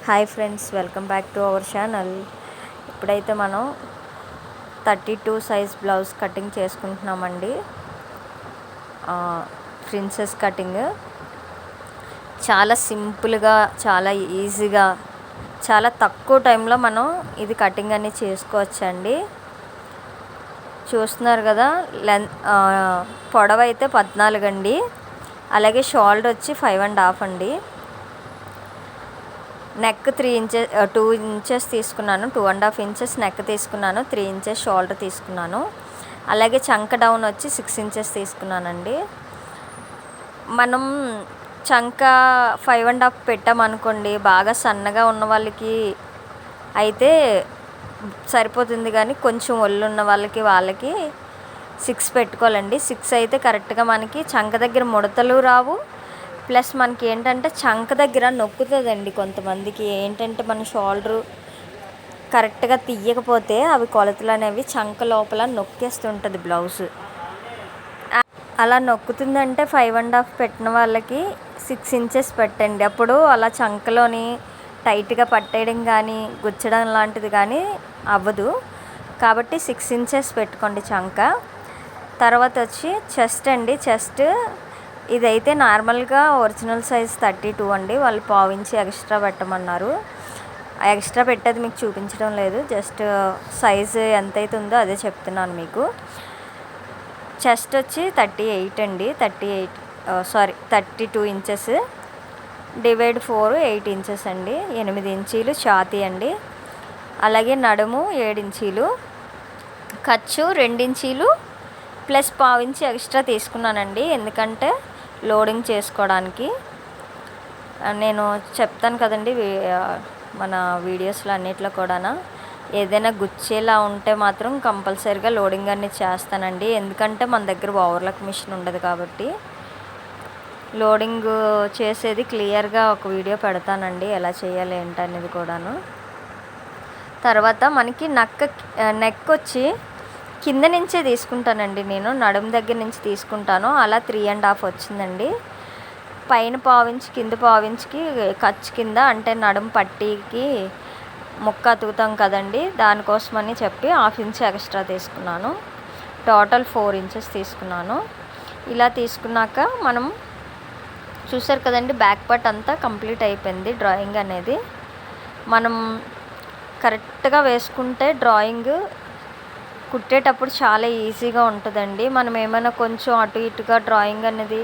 Hi friends, welcome back to our channel. ఇప్పుడైతే మనం 32 size blouse cutting చేసుకుంటున్నామండి. Princess cutting చాలా సింపుల్గా, చాలా ఈజీగా, చాలా తక్కువ టైంలో మనం ఇది కటింగ్ అనేది చేసుకోవచ్చండి. చూస్తున్నారు కదా, పొడవు అయితే 14 అండి. అలాగే షోల్డర్ వచ్చి 5.5 అండి. నెక్ 2 ఇంచెస్ తీసుకున్నాను, 2.5 ఇంచెస్ నెక్ తీసుకున్నాను, 3 ఇంచెస్ షోల్డర్ తీసుకున్నాను. అలాగే చంక డౌన్ వచ్చి 6 ఇంచెస్ తీసుకున్నానండి. మనం చంక 5.5 పెట్టామనుకోండి, బాగా సన్నగా ఉన్న వాళ్ళకి అయితే సరిపోతుంది, కానీ కొంచెం ఒళ్ళు ఉన్న వాళ్ళకి 6 పెట్టుకోవాలండి. 6 అయితే కరెక్ట్గా మనకి చంక దగ్గర ముడతలు రావు. ప్లస్ మనకి ఏంటంటే చంక దగ్గర నొక్కుతుందండి. కొంతమందికి ఏంటంటే మన షోల్డరు కరెక్ట్గా తీయకపోతే అవి కొలతలు అనేవి చంక లోపల నొక్కేస్తుంటుంది బ్లౌజ్. అలా నొక్కుతుందంటే 5.5 పెట్టిన వాళ్ళకి 6 ఇంచెస్ పెట్టండి. అప్పుడు అలా చంకలోని టైట్గా పట్టేయడం కానీ గుచ్చడం లాంటిది కానీ అవ్వదు. కాబట్టి 6 ఇంచెస్ పెట్టుకోండి చంక. తర్వాత వచ్చి చెస్ట్ అండి. చెస్ట్ ఇదైతే నార్మల్గా ఒరిజినల్ సైజ్ 32 అండి. వాళ్ళు 1/2 ఇంచ్ ఎక్స్ట్రా పెట్టమన్నారు. ఎక్స్ట్రా పెట్టేది మీకు చూపించడం లేదు, జస్ట్ సైజు ఎంతైతే ఉందో అదే చెప్తున్నాను మీకు. చెస్ట్ వచ్చి 38 అండి. 32 ఇంచెస్ డివైడ్ 4 8 ఇంచెస్ అండి. 8 ఇంచీలు ఛాతీ అండి. అలాగే నడుము 7 ఇంచీలు, ఖర్చు 2 ఇంచీలు ప్లస్ 1/2 ఇంచ్ ఎక్స్ట్రా తీసుకున్నానండి. ఎందుకంటే లోడింగ్ చేసుకోవడానికి. నేను చెప్తాను కదండి మన వీడియోస్లో అన్నిట్లో కూడా, ఏదైనా గుచ్చేలా ఉంటే మాత్రం కంపల్సరీగా లోడింగ్ అనేది చేస్తానండి. ఎందుకంటే మన దగ్గర ఓవర్లాక్ మిషన్ ఉండదు కాబట్టి లోడింగ్ చేసేది క్లియర్గా ఒక వీడియో పెడతానండి, ఎలా చేయాలి ఏంటనేది కూడాను. తర్వాత మనకి నెక్ వచ్చి కింద నుంచే తీసుకుంటానండి. నేను నడుము దగ్గర నుంచి తీసుకుంటాను. అలా 3.5 వచ్చిందండి. పైన 1/2 ఇంచ్, కింద 1/2 ఇంచ్కి ఖర్చు కింద, అంటే నడుము పట్టీకి ముక్క అతుకుతాం కదండి, దానికోసమని చెప్పి 1/2 ఇంచ్ ఎక్స్ట్రా తీసుకున్నాను. టోటల్ 4 ఇంచెస్ తీసుకున్నాను. ఇలా తీసుకున్నాక మనం చూసారు కదండి, బ్యాక్ పార్ట్ అంతా కంప్లీట్ అయిపోయింది. డ్రాయింగ్ అనేది మనం కరెక్ట్గా వేసుకుంటే డ్రాయింగ్ కుట్టేటప్పుడు చాలా ఈజీగా ఉంటుందండి. మనం ఏమైనా కొంచెం అటు ఇటుగా డ్రాయింగ్ అనేది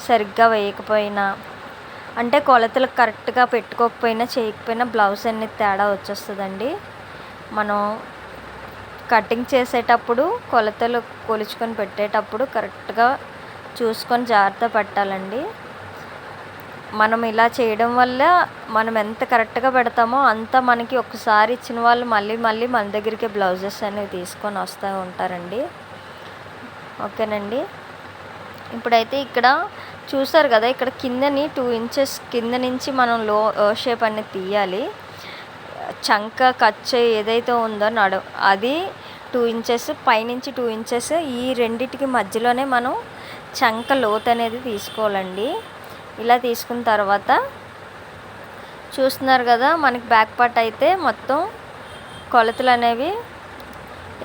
సరిగ్గా వేయకపోయినా, అంటే కొలతలు కరెక్ట్గా పెట్టుకోకపోయినా చేయకపోయినా బ్లౌజ్ అనేది తేడా వచ్చేస్తుందండి. మనం కటింగ్ చేసేటప్పుడు కొలతలు కొలుచుకొని పెట్టేటప్పుడు కరెక్ట్గా చూసుకొని జాగ్రత్త పెట్టాలండి. మనం ఇలా చేయడం వల్ల మనం ఎంత కరెక్ట్గా పెడతామో అంత మనకి ఒకసారి ఇచ్చిన వాళ్ళు మళ్ళీ మన దగ్గరికి బ్లౌజెస్ అనేవి తీసుకొని వస్తూ ఉంటారండి. ఓకేనండి. ఇప్పుడైతే ఇక్కడ చూసారు కదా, ఇక్కడ కిందని 2 ఇంచెస్ కింద నుంచి మనం లో షేప్ అనేది తీయాలి. చంక ఖర్చు ఏదైతే ఉందో అది 2 ఇంచెస్, పైనుంచి 2 ఇంచెస్, ఈ రెండిటికి మధ్యలోనే మనం చంక లోతు అనేది తీసుకోవాలండి. ఇలా తీసుకున్న తర్వాత చూస్తున్నారు కదా, మనకి బ్యాక్ పార్ట్ అయితే మొత్తం కొలతలు అనేవి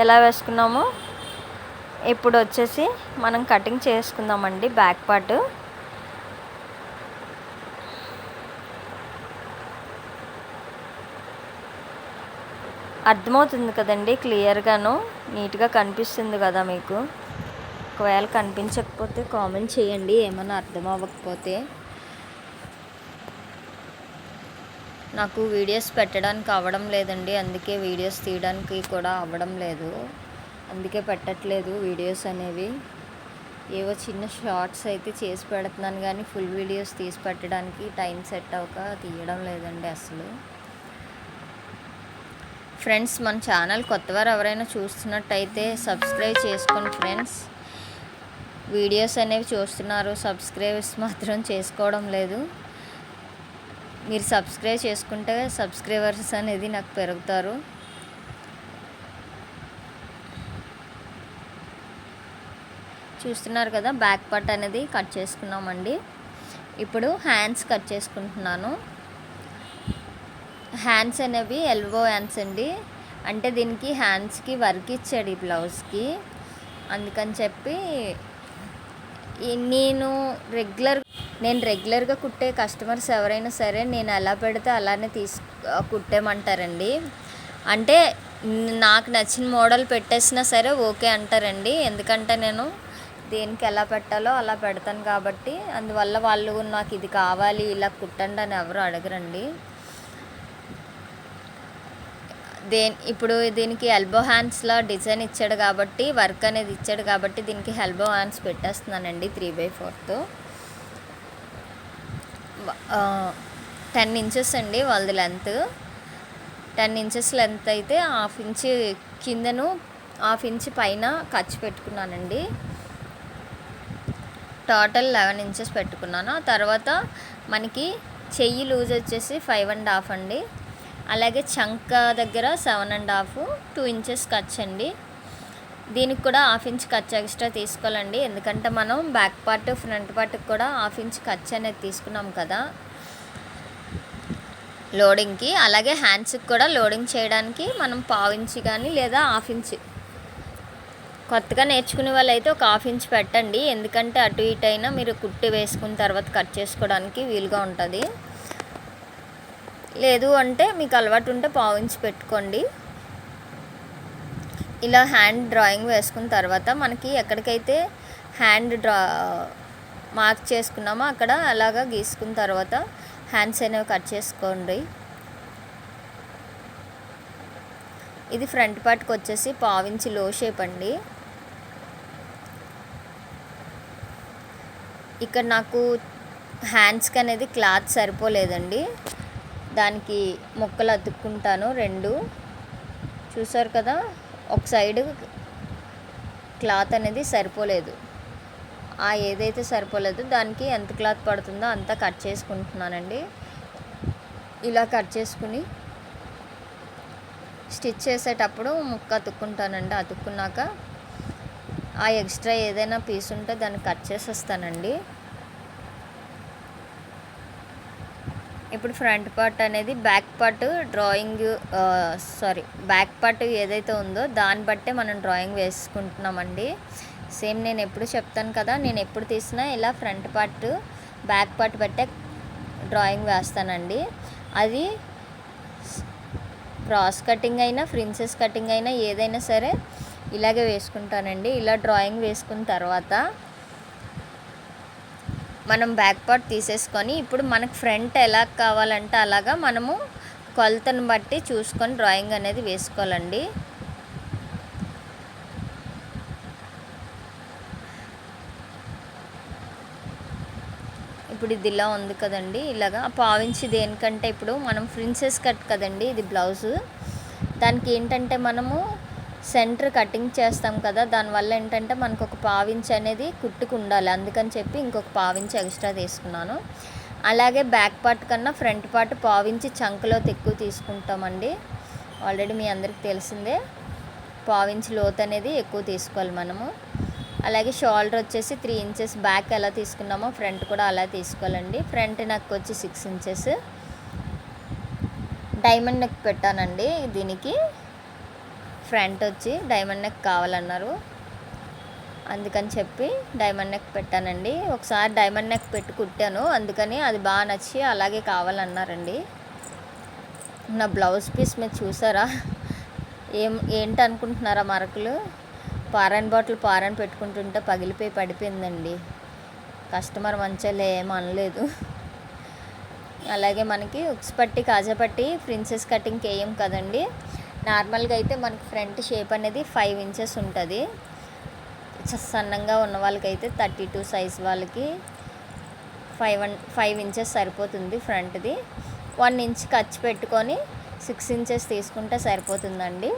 ఎలా వేసుకున్నామో ఇప్పుడు వచ్చేసి మనం కటింగ్ చేసుకుందామండి. బ్యాక్ పార్ట్ అర్థమవుతుంది కదండి, క్లియర్గాను నీట్గా కనిపిస్తుంది కదా మీకు. ఒకవేళ కనిపించకపోతే కామెంట్ చేయండి, ఏమైనా అర్థం అవ్వకపోతే. నాకు వీడియోస్ పెట్టడానికి అవ్వడం లేదండి, అందుకే వీడియోస్ తీయడానికి కూడా అవ్వడం లేదు, అందుకే పెట్టట్లేదు వీడియోస్ అనేవి. ఏవో చిన్న షార్ట్స్ అయితే చేసి పెడుతున్నాను, కానీ ఫుల్ వీడియోస్ తీసి పెట్టడానికి టైం సెట్ అవ్వక తీయడం లేదండి అసలు. ఫ్రెండ్స్, మన ఛానల్ కొత్తవారు ఎవరైనా చూస్తున్నట్టయితే సబ్స్క్రైబ్ చేసుకోండి ఫ్రెండ్స్. వీడియోస్ అనేవి చూస్తున్నారు, సబ్స్క్రైబర్స్ మాత్రం చేసుకోవడం లేదు. మీరు సబ్స్క్రైబ్ చేసుకుంటే సబ్స్క్రైబర్స్ అనేది నాకు పెరుగుతారు. చూస్తున్నారు కదా, బ్యాక్ పార్ట్ అనేది కట్ చేసుకున్నామండి. ఇప్పుడు హ్యాండ్స్ కట్ చేసుకుంటున్నాను. హ్యాండ్స్ అనేవి ఎల్బో హ్యాండ్స్ అండి. అంటే దీనికి హ్యాండ్స్కి వర్క్ ఇచ్చాడు ఈ బ్లౌజ్కి. అందుకని చెప్పి నేను రెగ్యులర్గా కుట్టే కస్టమర్స్ ఎవరైనా సరే నేను ఎలా పెడితే అలానే కుట్టేమంటారండి. అంటే నాకు నచ్చిన మోడల్ పెట్టేసినా సరే ఓకే అంటారండి. ఎందుకంటే నేను దేనికి ఎలా పెట్టాలో అలా పెడతాను కాబట్టి, అందువల్ల వాళ్ళు నాకు ఇది కావాలి ఇలా కుట్టండి అని ఎవరు అడగరండి. ఇప్పుడు దీనికి ఎల్బో హ్యాండ్స్లో డిజైన్ ఇచ్చాడు కాబట్టి, వర్క్ అనేది ఇచ్చాడు కాబట్టి దీనికి ఎల్బో హ్యాండ్స్ పెట్టేస్తున్నానండి 3/4. 10 ఇంచెస్ అండి వాళ్ళది లెంత్. 10 ఇంచెస్ లెంత్ అయితే 1/2 ఇంచ్ కిందను 1/2 ఇంచ్ పైన ఖర్చు పెట్టుకున్నానండి. టోటల్ 11 ఇంచెస్ పెట్టుకున్నాను. ఆ తర్వాత మనకి చెయ్యి లూజ్ వచ్చేసి 5.5 అండి. అలాగే చంక దగ్గర 7.5, 2 ఇంచెస్ ఖర్చు అండి. దీనికి కూడా 1/2 ఇంచ్ ఖర్చు ఎక్స్ట్రా తీసుకోవాలండి. ఎందుకంటే మనం బ్యాక్ పార్ట్ ఫ్రంట్ పార్ట్కి కూడా 1/2 ఇంచ్ ఖర్చు అనేది తీసుకున్నాం కదా లోడింగ్కి. అలాగే హ్యాండ్స్కి కూడా లోడింగ్ చేయడానికి మనం 1/2 ఇంచ్ కానీ లేదా 1/2 ఇంచ్, కొత్తగా నేర్చుకునే వాళ్ళు అయితే ఒక 1/2 ఇంచ్ పెట్టండి. ఎందుకంటే అటు ఇటు అయినా మీరు కుట్టి వేసుకున్న తర్వాత కట్ చేసుకోవడానికి వీలుగా ఉంటుంది. లేదు అంటే మీకు అలవాటు ఉంటే 1/2 ఇంచ్ పెట్టుకోండి. ఇలా హ్యాండ్ డ్రాయింగ్ వేసుకున్న తర్వాత మనకి ఎక్కడికైతే హ్యాండ్ మార్క్ చేసుకున్నామో అక్కడ అలాగా గీసుకున్న తర్వాత హ్యాండ్స్ అనేవి కట్ చేసుకోండి. ఇది ఫ్రంట్ పార్ట్కి వచ్చేసి 1/2 ఇంచ్ లో షేప్ అండి. ఇక్కడ నాకు హ్యాండ్స్కి అనేది క్లాత్ సరిపోలేదండి. దానికి ముక్కలు అతుక్కుంటాను 2. చూసారు కదా, ఒక సైడ్ క్లాత్ అనేది సరిపోలేదు. ఏదైతే సరిపోలేదో దానికి ఎంత క్లాత్ పడుతుందో అంతా కట్ చేసుకుంటున్నానండి. ఇలా కట్ చేసుకుని స్టిచ్ చేసేటప్పుడు ముక్క అతుక్కుంటానండి. అతుక్కున్నాక ఎక్స్ట్రా ఏదైనా పీస్ ఉంటే దాన్ని కట్ చేసేస్తానండి. ఇప్పుడు ఫ్రంట్ పార్ట్ అనేది బ్యాక్ పార్ట్ ఏదైతే ఉందో దాన్ని బట్టే మనం డ్రాయింగ్ వేసుకుంటున్నామండి. సేమ్ నేను ఎప్పుడు చెప్తాను కదా, నేను ఎప్పుడు తీసినా ఇలా ఫ్రంట్ పార్ట్ బ్యాక్ పార్ట్ బట్టే డ్రాయింగ్ వేస్తానండి. అది క్రాస్ కటింగ్ అయినా ప్రిన్సెస్ కటింగ్ అయినా ఏదైనా సరే ఇలాగే వేసుకుంటానండి. ఇలా డ్రాయింగ్ వేసుకున్న తర్వాత మనం బ్యాక్ పార్ట్ తీసేసుకొని ఇప్పుడు మనకు ఫ్రంట్ ఎలా కావాలంటే అలాగా మనము కొలతను బట్టి చూసుకొని డ్రాయింగ్ అనేది వేసుకోవాలండి. ఇప్పుడు ఇది ఇలా ఉంది కదండి, ఇలాగా 1/2 ఇంచ్ దేనికంటే ఇప్పుడు మనం ప్రిన్సెస్ కట్ కదండి ఇది బ్లౌజు. దానికి ఏంటంటే మనము సెంటర్ కటింగ్ చేస్తాం కదా, దానివల్ల ఏంటంటే మనకు ఒక 1/2 ఇంచ్ అనేది కుట్టుకు ఉండాలి. అందుకని చెప్పి ఇంకొక 1/2 ఇంచ్ ఎక్స్ట్రా తీసుకున్నాను. అలాగే బ్యాక్ పార్ట్ కన్నా ఫ్రంట్ పార్ట్ 1/2 ఇంచ్ చంకలో ఎక్కువ తీసుకుంటామండి. ఆల్రెడీ మీ అందరికి తెలిసిందే, 1/2 ఇంచ్ లోతు అనేది ఎక్కువ తీసుకోవాలి మనము. అలాగే షోల్డర్ వచ్చేసి 3 ఇంచెస్ బ్యాక్ ఎలా తీసుకున్నామో ఫ్రంట్ కూడా అలా తీసుకోవాలండి. ఫ్రంట్ నెక్ వచ్చి 6 ఇంచెస్. డైమండ్ నెక్ పెట్టానండి. దీనికి ఫ్రంట్ వచ్చి డైమండ్ నెక్ కావాలన్నారు, అందుకని చెప్పి డైమండ్ నెక్ పెట్టానండి. ఒకసారి డైమండ్ నెక్ పెట్టి కుట్టాను, అందుకని అది బాగా నచ్చి అలాగే కావాలన్నారండి. నా బ్లౌజ్ పీస్ మీరు చూసారా, ఏంటనుకుంటున్నారా మరకలు? పారాన్ బాటిల్ పెట్టుకుంటుంటే పగిలిపోయి పడిపోయిందండి. కస్టమర్ మంచిగా ఏమనలేదు. అలాగే మనకి ఉక్స్ పట్టి కాజా పట్టి ప్రిన్సెస్ కటింగ్కి వేయం కదండి. నార్మల్గా అయితే మనకి ఫ్రంట్ షేప్ అనేది 5 ఇంచెస్ ఉంటుంది. సన్నంగా ఉన్న వాళ్ళకైతే 32 సైజ్ వాళ్ళకి 5 ఇంచెస్ సరిపోతుంది ఫ్రంట్ది. 1 ఇంచ్ ఖర్చు పెట్టుకొని 6 ఇంచెస్ తీసుకుంటే సరిపోతుందండి.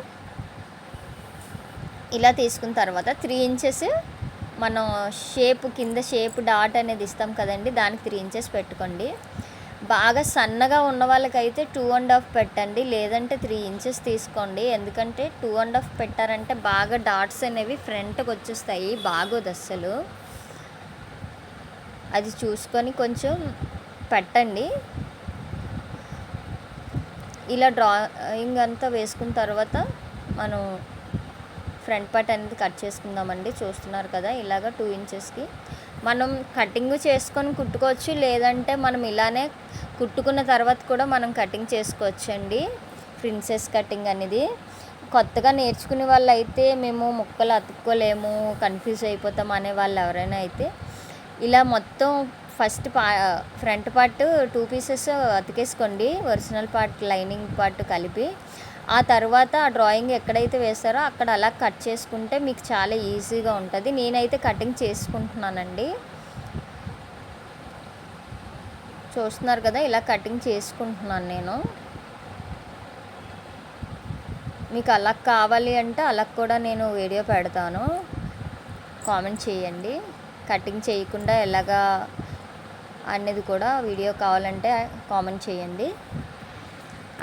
ఇలా తీసుకున్న తర్వాత 3 ఇంచెస్ మనం కింద షేప్ డాట్ అనేది ఇస్తాం కదండి, దానికి 3 ఇంచెస్ పెట్టుకోండి. బాగా సన్నగా ఉన్న వాళ్ళకైతే 2.5 పెట్టండి, లేదంటే 3 ఇంచెస్ తీసుకోండి. ఎందుకంటే 2.5 పెట్టారంటే బాగా డాట్స్ అనేవి ఫ్రంట్కి వచ్చేస్తాయి, బాగోదు అస్సలు. అది చూసుకొని కొంచెం పెట్టండి. ఇలా డ్రాయింగ్ అంతా వేసుకున్న తర్వాత మనం ఫ్రంట్ పార్ట్ అనేది కట్ చేసుకుందామండి. చూస్తున్నారు కదా, ఇలాగ 2 ఇంచెస్కి మనం కటింగ్ చేసుకొని కుట్టుకోవచ్చు, లేదంటే మనం ఇలానే కుట్టుకున్న తర్వాత కూడా మనం కటింగ్ చేసుకోవచ్చు అండి. ప్రిన్సెస్ కటింగ్ అనేది కొత్తగా నేర్చుకునే వాళ్ళు అయితే మేము ముక్కలు అతుక్కోలేము, కన్ఫ్యూజ్ అయిపోతాం అనే వాళ్ళు ఎవరైనా అయితే ఇలా మొత్తం ఫస్ట్ ఫ్రంట్ పార్ట్ 2 పీసెస్ అతికేసుకోండి, ఒరిజినల్ పార్ట్ లైనింగ్ పార్ట్ కలిపి. ఆ తర్వాత ఆ డ్రాయింగ్ ఎక్కడైతే వేస్తారో అక్కడ అలా కట్ చేసుకుంటే మీకు చాలా ఈజీగా ఉంటుంది. నేనైతే కటింగ్ చేసుకుంటున్నానండి. చూస్తున్నారు కదా, ఇలా కటింగ్ చేసుకుంటున్నాను నేను. మీకు అలా కావాలి అంటే అలా కూడా నేను వీడియో పెడతాను, కామెంట్ చేయండి. కటింగ్ చేయకుండా ఎలాగా అనేది కూడా వీడియో కావాలంటే కామెంట్ చేయండి.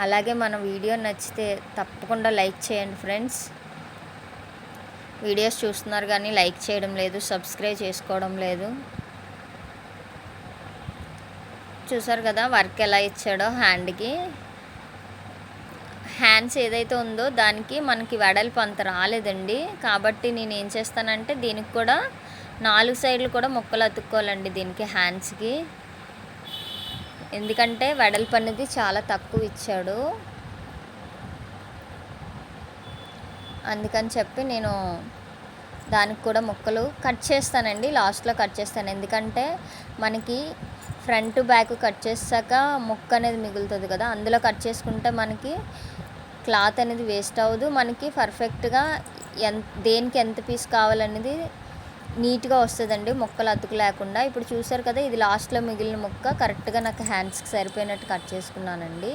అలాగే మన వీడియో నచ్చితే తప్పకుండా లైక్ చేయండి ఫ్రెండ్స్. వీడియోస్ చూస్తున్నారు కానీ లైక్ చేయడం లేదు, సబ్స్క్రైబ్ చేసుకోవడం లేదు. చూసారు కదా వర్క్ ఎలా ఇచ్చాడో హ్యాండ్కి. హ్యాండ్స్ ఏదైతే ఉందో దానికి మనకి వెడల్పు అంత రాలేదండి. కాబట్టి నేను ఏం చేస్తానంటే దీనికి కూడా 4 సైడ్లు కూడా ముక్కలు అతుక్కోవాలండి దీనికి, హ్యాండ్స్కి. ఎందుకంటే వెడల్పు అనేది చాలా తక్కువ ఇచ్చాడు, అందుకని చెప్పి నేను దానికి కూడా ముక్కలు కట్ చేస్తానండి. లాస్ట్లో కట్ చేస్తాను, ఎందుకంటే మనకి ఫ్రంట్ బ్యాక్ కట్ చేసాక ముక్క అనేది మిగులుతుంది కదా, అందులో కట్ చేసుకుంటే మనకి క్లాత్ అనేది వేస్ట్ అవ్వదు. మనకి పర్ఫెక్ట్గా దేనికి ఎంత పీస్ కావాలనేది నీట్గా వస్తుందండి, ముక్కలు అతుకు లేకుండా. ఇప్పుడు చూసారు కదా, ఇది లాస్ట్లో మిగిలిన ముక్క కరెక్ట్గా నాకు హ్యాండ్స్కి సరిపోయినట్టు కట్ చేసుకున్నానండి.